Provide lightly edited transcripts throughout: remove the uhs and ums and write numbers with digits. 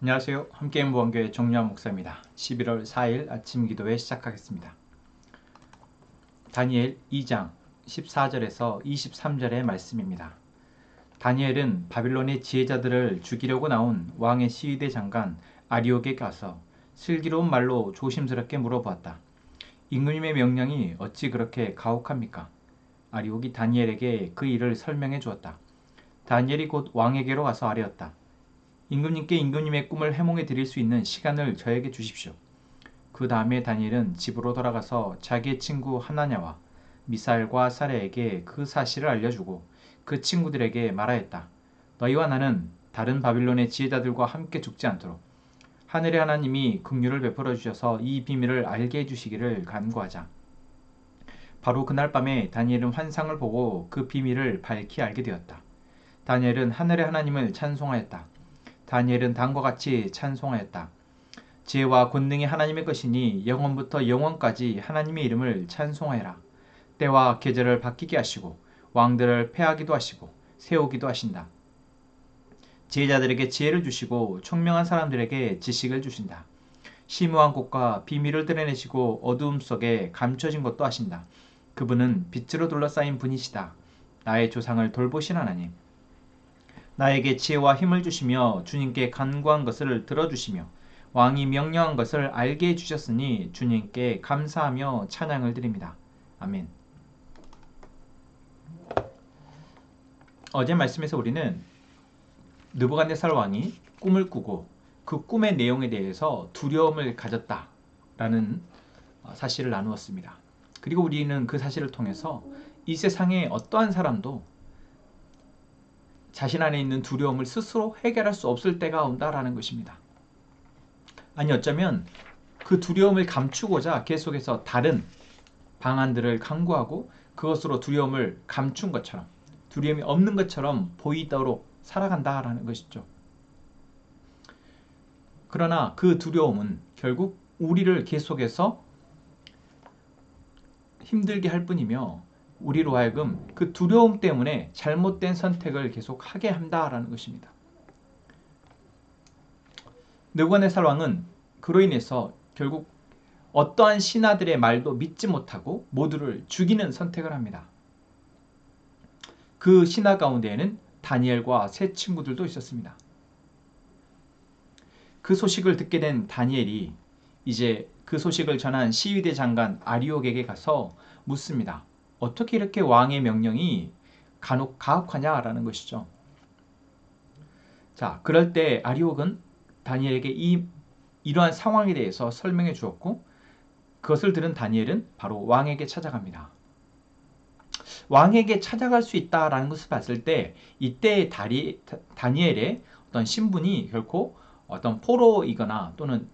안녕하세요. 함께인 무언교회 정유한 목사입니다. 11월 4일 아침 기도회 시작하겠습니다. 다니엘 2장 14절에서 23절의 말씀입니다. 다니엘은 바빌론의 지혜자들을 죽이려고 나온 왕의 시위대 장관 아리옥에 가서 슬기로운 말로 조심스럽게 물어보았다. 임금님의 명령이 어찌 그렇게 가혹합니까? 아리옥이 다니엘에게 그 일을 설명해 주었다. 다니엘이 곧 왕에게로 가서 아뢰었다. 임금님께 임금님의 꿈을 해몽해 드릴 수 있는 시간을 저에게 주십시오. 그 다음에 다니엘은 집으로 돌아가서 자기의 친구 하나냐와 미사엘과 사레에게 그 사실을 알려주고 그 친구들에게 말하였다. 너희와 나는 다른 바빌론의 지혜자들과 함께 죽지 않도록 하늘의 하나님이 긍휼을 베풀어 주셔서 이 비밀을 알게 해주시기를 간구하자. 바로 그날 밤에 다니엘은 환상을 보고 그 비밀을 밝히 알게 되었다. 다니엘은 하늘의 하나님을 찬송하였다. 다니엘은 다음과 같이 찬송하였다. 지혜와 권능이 하나님의 것이니 영원부터 영원까지 하나님의 이름을 찬송하여라. 때와 계절을 바뀌게 하시고 왕들을 패하기도 하시고 세우기도 하신다. 지혜자들에게 지혜를 주시고 총명한 사람들에게 지식을 주신다. 심오한 곳과 비밀을 드러내시고 어두움 속에 감춰진 것도 하신다. 그분은 빛으로 둘러싸인 분이시다. 나의 조상을 돌보신 하나님. 나에게 지혜와 힘을 주시며 주님께 간구한 것을 들어주시며 왕이 명령한 것을 알게 해주셨으니 주님께 감사하며 찬양을 드립니다. 아멘. 어제 말씀에서 우리는 느부갓네살 왕이 꿈을 꾸고 그 꿈의 내용에 대해서 두려움을 가졌다라는 사실을 나누었습니다. 그리고 우리는 그 사실을 통해서 이 세상에 어떠한 사람도 자신 안에 있는 두려움을 스스로 해결할 수 없을 때가 온다라는 것입니다. 아니 어쩌면 그 두려움을 감추고자 계속해서 다른 방안들을 강구하고 그것으로 두려움을 감춘 것처럼 두려움이 없는 것처럼 보이도록 살아간다라는 것이죠. 그러나 그 두려움은 결국 우리를 계속해서 힘들게 할 뿐이며 우리로 하여금 그 두려움 때문에 잘못된 선택을 계속 하게 한다라는 것입니다. 느부갓네살 왕은 그로 인해서 결국 어떠한 신하들의 말도 믿지 못하고 모두를 죽이는 선택을 합니다. 그 신하 가운데에는 다니엘과 세 친구들도 있었습니다. 그 소식을 듣게 된 다니엘이 이제 그 소식을 전한 시위대 장관 아리옥에게 가서 묻습니다. 어떻게 이렇게 왕의 명령이 가혹하냐라는 것이죠. 자, 그럴 때 아리옥은 다니엘에게 이러한 상황에 대해서 설명해 주었고 그것을 들은 다니엘은 바로 왕에게 찾아갑니다. 왕에게 찾아갈 수 있다라는 것을 봤을 때 이때 다니엘의 어떤 신분이 결코 어떤 포로이거나 또는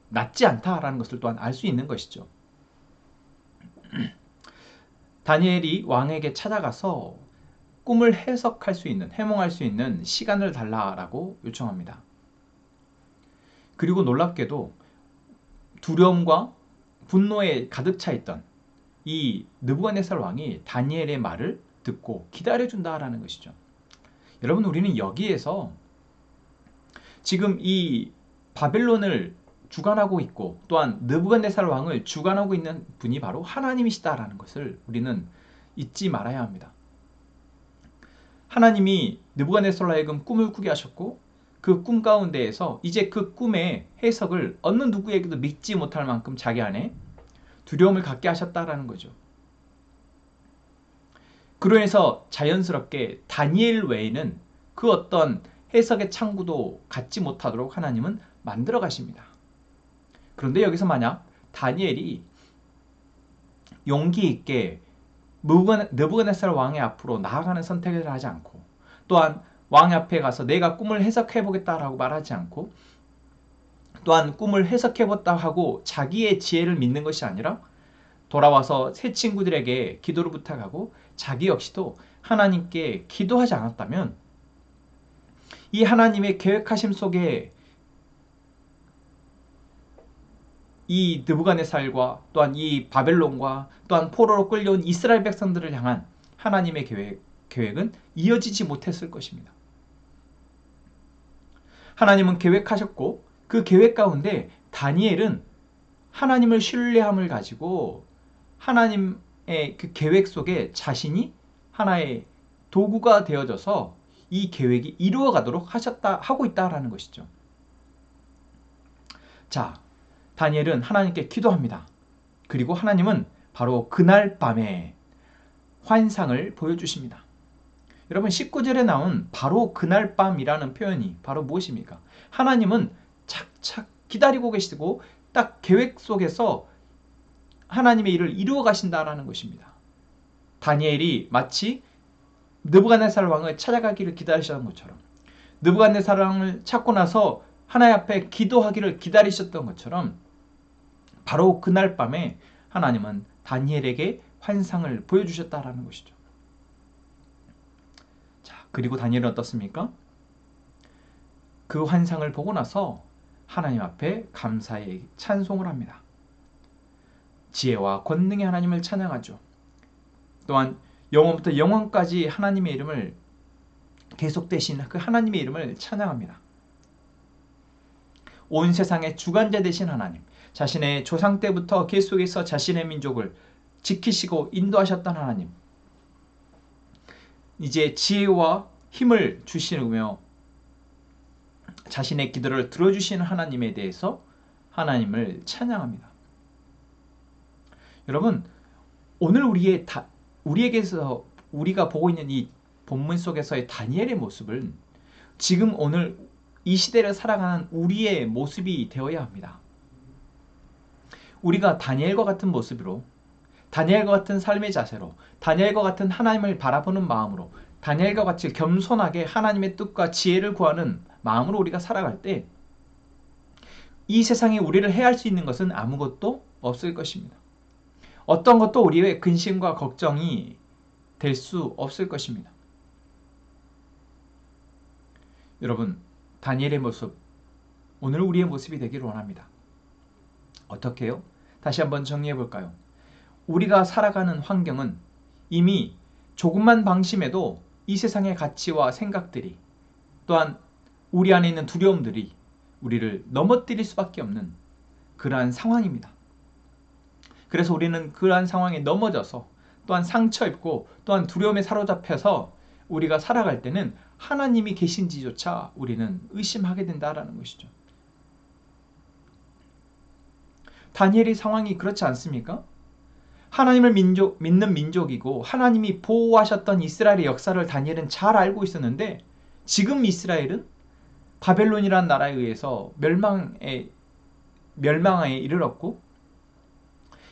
낮지 않다라는 것을 또한 알 수 있는 것이죠. 다니엘이 왕에게 찾아가서 꿈을 해석할 수 있는, 해몽할 수 있는 시간을 달라라고 요청합니다. 그리고 놀랍게도 두려움과 분노에 가득 차 있던 이 느부갓네살 왕이 다니엘의 말을 듣고 기다려준다라는 것이죠. 여러분, 우리는 여기에서 지금 이 바벨론을 주관하고 있고 또한 느부갓네살 왕을 주관하고 있는 분이 바로 하나님이시다라는 것을 우리는 잊지 말아야 합니다. 하나님이 느부갓네살로 하여금 꿈을 꾸게 하셨고 그 꿈 가운데에서 이제 그 꿈의 해석을 어느 누구에게도 믿지 못할 만큼 자기 안에 두려움을 갖게 하셨다라는 거죠. 그로 인해서 자연스럽게 다니엘 외에는 그 어떤 해석의 창구도 갖지 못하도록 하나님은 만들어 가십니다. 그런데 여기서 만약 다니엘이 용기 있게 느부갓네살 왕의 앞으로 나아가는 선택을 하지 않고 또한 왕 앞에 가서 내가 꿈을 해석해 보겠다라고 말하지 않고 또한 꿈을 해석해 보겠다 하고 자기의 지혜를 믿는 것이 아니라 돌아와서 새 친구들에게 기도를 부탁하고 자기 역시도 하나님께 기도하지 않았다면 이 하나님의 계획하심 속에 이 느부갓네살과 또한 이 바벨론과 또한 포로로 끌려온 이스라엘 백성들을 향한 하나님의 계획은 이어지지 못했을 것입니다. 하나님은 계획하셨고 그 계획 가운데 다니엘은 하나님을 신뢰함을 가지고 하나님의 그 계획 속에 자신이 하나의 도구가 되어져서 이 계획이 이루어가도록 하고 있다라는 것이죠. 자, 다니엘은 하나님께 기도합니다. 그리고 하나님은 바로 그날 밤에 환상을 보여주십니다. 여러분 19절에 나온 바로 그날 밤이라는 표현이 바로 무엇입니까? 하나님은 착착 기다리고 계시고 딱 계획 속에서 하나님의 일을 이루어 가신다라는 것입니다. 다니엘이 마치 느부갓네살 왕을 찾아가기를 기다리셨던 것처럼 느부갓네살 왕을 찾고 나서 하나님 앞에 기도하기를 기다리셨던 것처럼 바로 그날 밤에 하나님은 다니엘에게 환상을 보여주셨다라는 것이죠. 자, 그리고 다니엘은 어떻습니까? 그 환상을 보고 나서 하나님 앞에 감사의 찬송을 합니다. 지혜와 권능의 하나님을 찬양하죠. 또한 영원부터 영원까지 하나님의 이름을 계속되신 그 하나님의 이름을 찬양합니다. 온 세상의 주관자 되신 하나님, 자신의 조상 때부터 계속해서 자신의 민족을 지키시고 인도하셨던 하나님, 이제 지혜와 힘을 주시며 자신의 기도를 들어주시는 하나님에 대해서 하나님을 찬양합니다. 여러분, 오늘 우리에게서 우리가 보고 있는 이 본문 속에서의 다니엘의 모습은 지금 오늘 이 시대를 살아가는 우리의 모습이 되어야 합니다. 우리가 다니엘과 같은 모습으로, 다니엘과 같은 삶의 자세로, 다니엘과 같은 하나님을 바라보는 마음으로, 다니엘과 같이 겸손하게 하나님의 뜻과 지혜를 구하는 마음으로 우리가 살아갈 때 이 세상에 우리를 해할 수 있는 것은 아무것도 없을 것입니다. 어떤 것도 우리의 근심과 걱정이 될 수 없을 것입니다. 여러분, 다니엘의 모습, 오늘 우리의 모습이 되기를 원합니다. 어떻게 해요? 다시 한번 정리해 볼까요? 우리가 살아가는 환경은 이미 조금만 방심해도 이 세상의 가치와 생각들이, 또한 우리 안에 있는 두려움들이 우리를 넘어뜨릴 수밖에 없는 그러한 상황입니다. 그래서 우리는 그러한 상황에 넘어져서 또한 상처 입고 또한 두려움에 사로잡혀서 우리가 살아갈 때는 하나님이 계신지조차 우리는 의심하게 된다는 것이죠. 다니엘의 상황이 그렇지 않습니까? 하나님을 믿는 민족이고 하나님이 보호하셨던 이스라엘의 역사를 다니엘은 잘 알고 있었는데 지금 이스라엘은 바벨론이라는 나라에 의해서 멸망에 이르렀고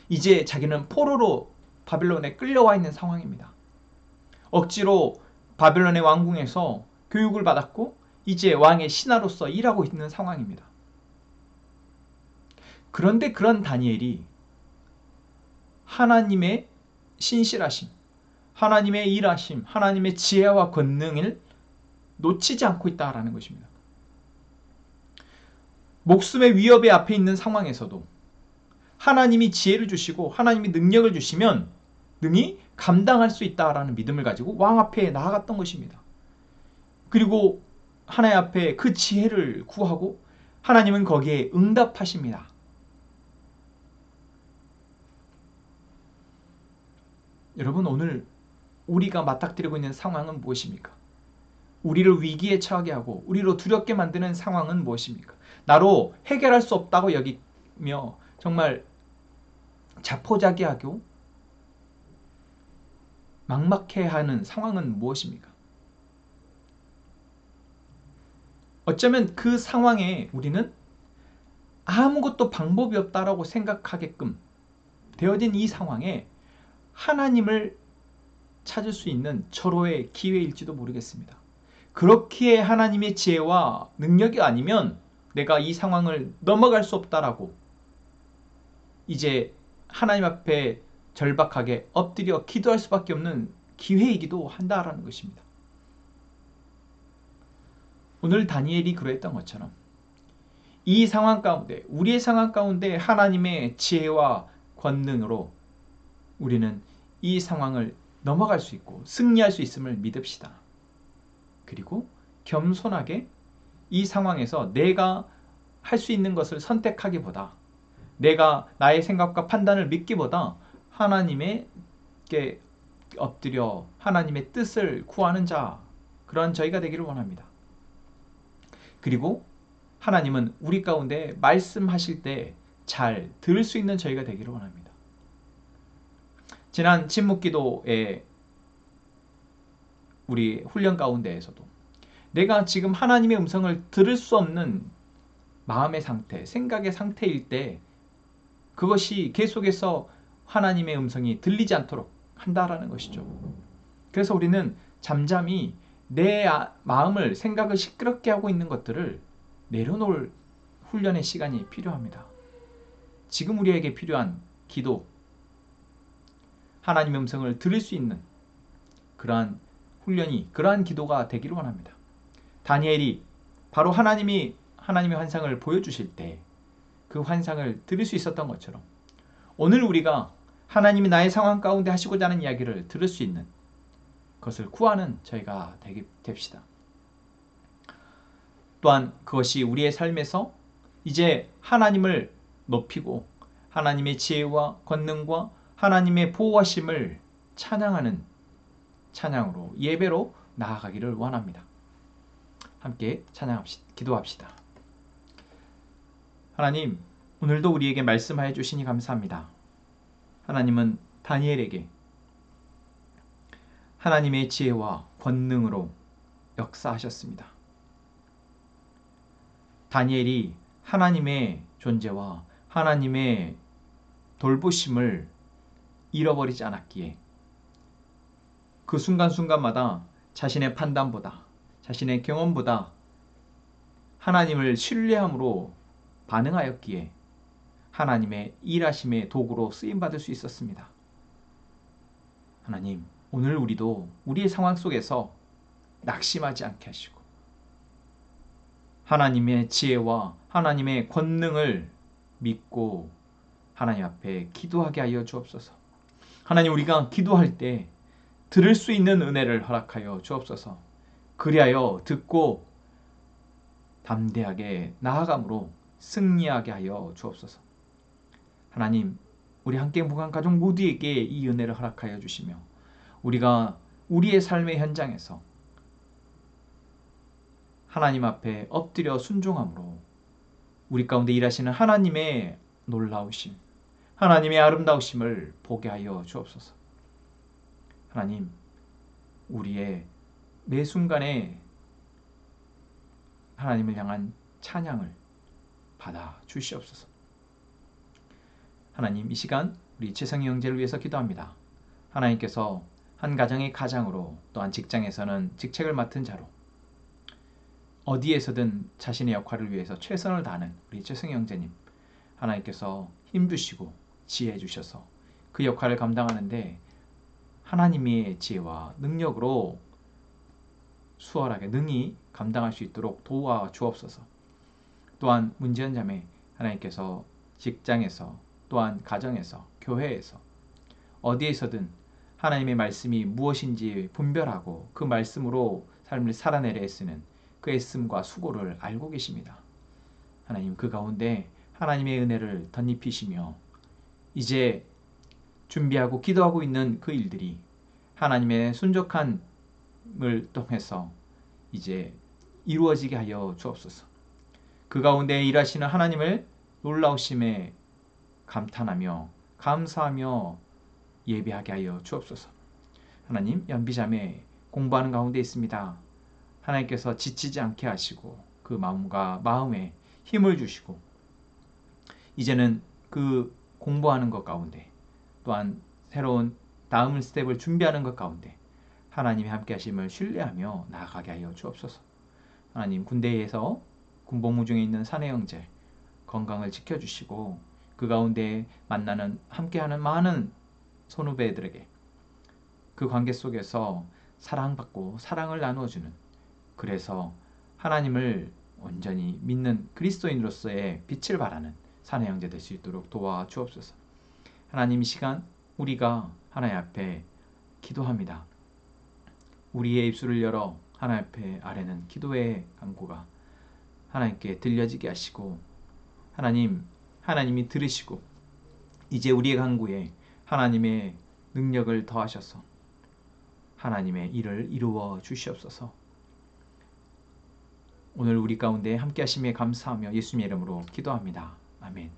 이제 자기는 포로로 바벨론에 끌려와 있는 상황입니다. 억지로 바벨론의 왕궁에서 교육을 받았고 이제 왕의 신하로서 일하고 있는 상황입니다. 그런데 그런 다니엘이 하나님의 신실하심, 하나님의 일하심, 하나님의 지혜와 권능을 놓치지 않고 있다라는 것입니다. 목숨의 위협의 앞에 있는 상황에서도 하나님이 지혜를 주시고 하나님이 능력을 주시면 능히 감당할 수 있다라는 믿음을 가지고 왕 앞에 나아갔던 것입니다. 그리고 하나님 앞에 그 지혜를 구하고 하나님은 거기에 응답하십니다. 여러분, 오늘 우리가 맞닥뜨리고 있는 상황은 무엇입니까? 우리를 위기에 처하게 하고 우리로 두렵게 만드는 상황은 무엇입니까? 나로 해결할 수 없다고 여기며 정말 자포자기하고 막막해하는 상황은 무엇입니까? 어쩌면 그 상황에 우리는 아무것도 방법이 없다라고 생각하게끔 되어진 이 상황에 하나님을 찾을 수 있는 절호의 기회일지도 모르겠습니다. 그렇기에 하나님의 지혜와 능력이 아니면 내가 이 상황을 넘어갈 수 없다라고 이제 하나님 앞에 절박하게 엎드려 기도할 수밖에 없는 기회이기도 한다라는 것입니다. 오늘 다니엘이 그러했던 것처럼 이 상황 가운데, 우리의 상황 가운데 하나님의 지혜와 권능으로 우리는 이 상황을 넘어갈 수 있고 승리할 수 있음을 믿읍시다. 그리고 겸손하게 이 상황에서 내가 할 수 있는 것을 선택하기보다, 내가 나의 생각과 판단을 믿기보다 하나님께 엎드려 하나님의 뜻을 구하는 자, 그러한 저희가 되기를 원합니다. 그리고 하나님은 우리 가운데 말씀하실 때 잘 들을 수 있는 저희가 되기를 원합니다. 지난 침묵기도의 우리 훈련 가운데에서도 내가 지금 하나님의 음성을 들을 수 없는 마음의 상태, 생각의 상태일 때 그것이 계속해서 하나님의 음성이 들리지 않도록 한다라는 것이죠. 그래서 우리는 잠잠히 내 마음을, 생각을 시끄럽게 하고 있는 것들을 내려놓을 훈련의 시간이 필요합니다. 지금 우리에게 필요한 기도, 하나님의 음성을 들을 수 있는 그러한 훈련이, 그러한 기도가 되기를 원합니다. 다니엘이 바로 하나님의 환상을 보여주실 때 그 환상을 들을 수 있었던 것처럼 오늘 우리가 하나님이 나의 상황 가운데 하시고자 하는 이야기를 들을 수 있는 것을 구하는 저희가 됩시다. 또한 그것이 우리의 삶에서 이제 하나님을 높이고 하나님의 지혜와 권능과 하나님의 보호하심을 찬양하는 찬양으로, 예배로 나아가기를 원합니다. 함께 찬양합시다. 기도합시다. 하나님, 오늘도 우리에게 말씀하여 주시니 감사합니다. 하나님은 다니엘에게 하나님의 지혜와 권능으로 역사하셨습니다. 다니엘이 하나님의 존재와 하나님의 돌보심을 잃어버리지 않았기에 그 순간순간마다 자신의 판단보다, 자신의 경험보다 하나님을 신뢰함으로 반응하였기에 하나님의 일하심의 도구로 쓰임받을 수 있었습니다. 하나님, 오늘 우리도 우리의 상황 속에서 낙심하지 않게 하시고 하나님의 지혜와 하나님의 권능을 믿고 하나님 앞에 기도하게 하여 주옵소서. 하나님, 우리가 기도할 때 들을 수 있는 은혜를 허락하여 주옵소서. 그리하여 듣고 담대하게 나아감으로 승리하게 하여 주옵소서. 하나님, 우리 함께 묵한 가족 모두에게 이 은혜를 허락하여 주시며 우리가 우리의 삶의 현장에서 하나님 앞에 엎드려 순종함으로 우리 가운데 일하시는 하나님의 놀라우심, 하나님의 아름다우심을 보게 하여 주옵소서. 하나님, 우리의 매 순간에 하나님을 향한 찬양을 받아 주시옵소서. 하나님, 이 시간 우리 최성희 형제를 위해서 기도합니다. 하나님께서 한 가정의 가장으로, 또한 직장에서는 직책을 맡은 자로 어디에서든 자신의 역할을 위해서 최선을 다하는 우리 최성희 형제님, 하나님께서 힘주시고 지혜해 주셔서 그 역할을 감당하는데 하나님의 지혜와 능력으로 수월하게 능히 감당할 수 있도록 도와 주옵소서. 또한 문재현 자매, 하나님께서 직장에서, 또한 가정에서, 교회에서 어디에서든 하나님의 말씀이 무엇인지 분별하고 그 말씀으로 삶을 살아내려 애쓰는 그 애씀과 수고를 알고 계십니다. 하나님, 그 가운데 하나님의 은혜를 덧입히시며 이제 준비하고 기도하고 있는 그 일들이 하나님의 순종함을 통해서 이제 이루어지게 하여 주옵소서. 그 가운데 일하시는 하나님을 놀라우심에 감탄하며 감사하며 예배하게 하여 주옵소서. 하나님, 연비자매 공부하는 가운데 있습니다. 하나님께서 지치지 않게 하시고 그 마음에 힘을 주시고 이제는 그 공부하는 것 가운데, 또한 새로운 다음 스텝을 준비하는 것 가운데 하나님이 함께 하심을 신뢰하며 나아가게 하여 주옵소서. 하나님, 군대에서 군복무 중에 있는 사내 형제 건강을 지켜주시고 그 가운데 만나는 함께하는 많은 선후배들에게 그 관계 속에서 사랑받고 사랑을 나누어주는, 그래서 하나님을 온전히 믿는 그리스도인으로서의 빛을 발하는 사내 형제 될 수 있도록 도와주옵소서. 하나님, 이 시간 우리가 하나님 앞에 기도합니다. 우리의 입술을 열어 하나님 앞에 아뢰는 기도의 간구가 하나님께 들려지게 하시고 하나님이 들으시고 이제 우리의 간구에 하나님의 능력을 더하셔서 하나님의 일을 이루어 주시옵소서. 오늘 우리 가운데 함께 하심에 감사하며 예수님의 이름으로 기도합니다. 아멘.